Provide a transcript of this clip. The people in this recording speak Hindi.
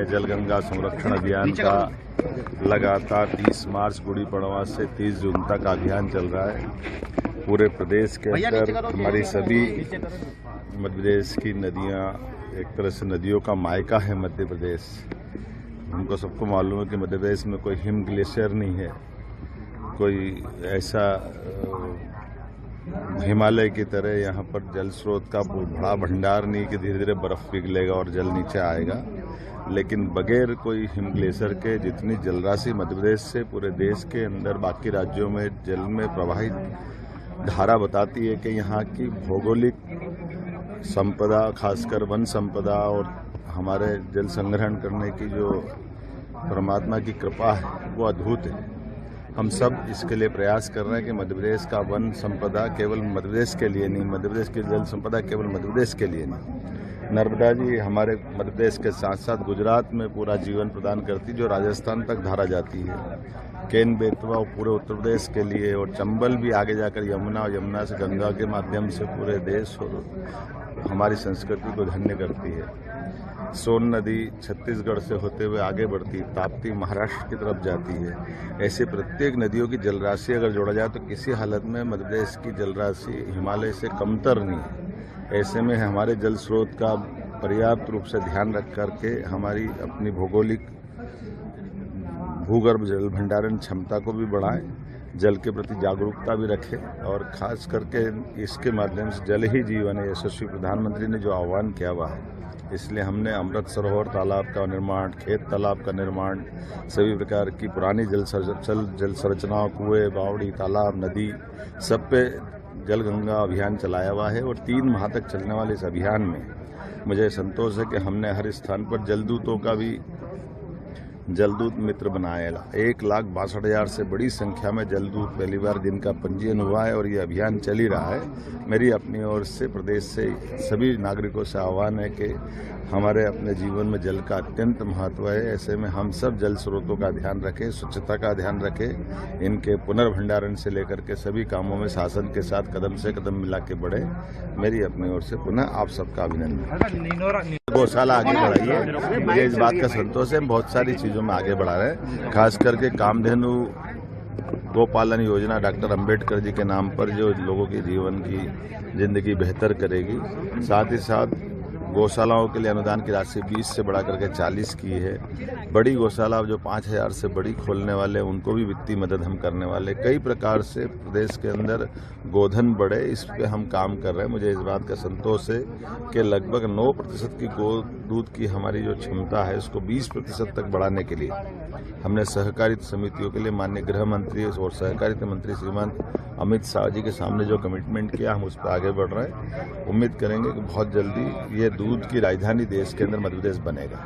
में जलगंगा संरक्षण अभियान का लगातार 30 मार्च गुड़ी पड़वा से 30 जून तक अभियान चल रहा है। पूरे प्रदेश के अंदर हमारी सभी मध्य प्रदेश की नदियां, एक तरह से नदियों का मायका है मध्य प्रदेश। हमको सबको मालूम है कि मध्य प्रदेश में कोई हिम ग्लेशियर नहीं है, कोई ऐसा हिमालय की तरह यहाँ पर जल स्रोत का बड़ा भंडार नहीं कि धीरे धीरे बर्फ पिघलेगा और जल नीचे आएगा। लेकिन बगैर कोई हिम ग्लेशियर के जितनी जलराशि मध्य प्रदेश से पूरे देश के अंदर बाकी राज्यों में जल में प्रवाहित धारा बताती है कि यहाँ की भौगोलिक संपदा, खासकर वन संपदा और हमारे जल संग्रहण करने की जो परमात्मा की कृपा है वो अद्भुत है। हम सब इसके लिए प्रयास कर रहे हैं कि मध्य प्रदेश का वन संपदा केवल मध्य प्रदेश के लिए नहीं, मध्य प्रदेश की जल संपदा केवल मध्य प्रदेश के लिए नहीं। नर्मदा जी हमारे मध्य प्रदेश के साथ साथ गुजरात में पूरा जीवन प्रदान करती, जो राजस्थान तक धारा जाती है। केन बेतवा पूरे उत्तर प्रदेश के लिए, और चंबल भी आगे जाकर यमुना, और यमुना से गंगा के माध्यम से पूरे देश और हमारी संस्कृति को धन्य करती है। सोन नदी छत्तीसगढ़ से होते हुए आगे बढ़ती, ताप्ती महाराष्ट्र की तरफ जाती है। ऐसे प्रत्येक नदियों की जलराशि अगर जोड़ा जाए तो किसी हालत में मध्य प्रदेश की जलराशि हिमालय से कमतर नहीं है। ऐसे में हमारे जल स्रोत का पर्याप्त रूप से ध्यान रख करके हमारी अपनी भौगोलिक भूगर्भ जल भंडारण क्षमता को भी बढ़ाएं, जल के प्रति जागरूकता भी रखें, और खास करके इसके माध्यम से जल ही जीवन है। यशस्वी प्रधानमंत्री ने जो आह्वान किया हुआ है, इसलिए हमने अमृत सरोवर तालाब का निर्माण, खेत तालाब का निर्माण, सभी प्रकार की पुरानी जल संरचनाओं, कुएं, बावड़ी, तालाब, नदी, सब पे जलगंगा अभियान चलाया हुआ है। और 3 माह तक चलने वाले इस अभियान में मुझे संतोष है कि हमने हर स्थान पर जलदूतों का भी जलदूत मित्र बनाया। 1,62,000 से बड़ी संख्या में जलदूत पहली बार जिनका पंजीयन हुआ है और ये अभियान चल ही रहा है। मेरी अपनी ओर से प्रदेश से सभी नागरिकों से आह्वान है कि हमारे अपने जीवन में जल का अत्यंत महत्व है। ऐसे में हम सब जल स्रोतों का ध्यान रखें, स्वच्छता का ध्यान रखें, इनके पुनर्भंडारण से लेकर के सभी कामों में शासन के साथ कदम से कदम मिला के बढ़े। मेरी अपनी ओर से पुनः आप सबका अभिनंदन। गौशाला आगे बढ़ाई है, मुझे इस बात का संतोष है। बहुत सारी चीजों में आगे बढ़ा रहे हैं, खास करके कामधेनु गोपालन योजना डॉक्टर अंबेडकर जी के नाम पर जो लोगों के जीवन की जिंदगी बेहतर करेगी। साथ ही साथ गौशालाओं के लिए अनुदान की राशि 20 से बढ़ा करके 40 की है। बड़ी गौशाला जो 5,000 से बड़ी खोलने वाले, उनको भी वित्तीय मदद हम करने वाले। कई प्रकार से प्रदेश के अंदर गोधन बढ़े, इस पे हम काम कर रहे हैं। मुझे इस बात का संतोष है कि लगभग 9% की गौ दूध की हमारी जो क्षमता है उसको 20% तक बढ़ाने के लिए हमने सहकारिता समितियों के लिए माननीय गृह मंत्री और सहकारिता मंत्री श्रीमान अमित शाह जी के सामने जो कमिटमेंट किया, हम उस पर आगे बढ़ रहे हैं। उम्मीद करेंगे कि बहुत जल्दी ये दूध की राजधानी देश के अंदर मध्य प्रदेश बनेगा।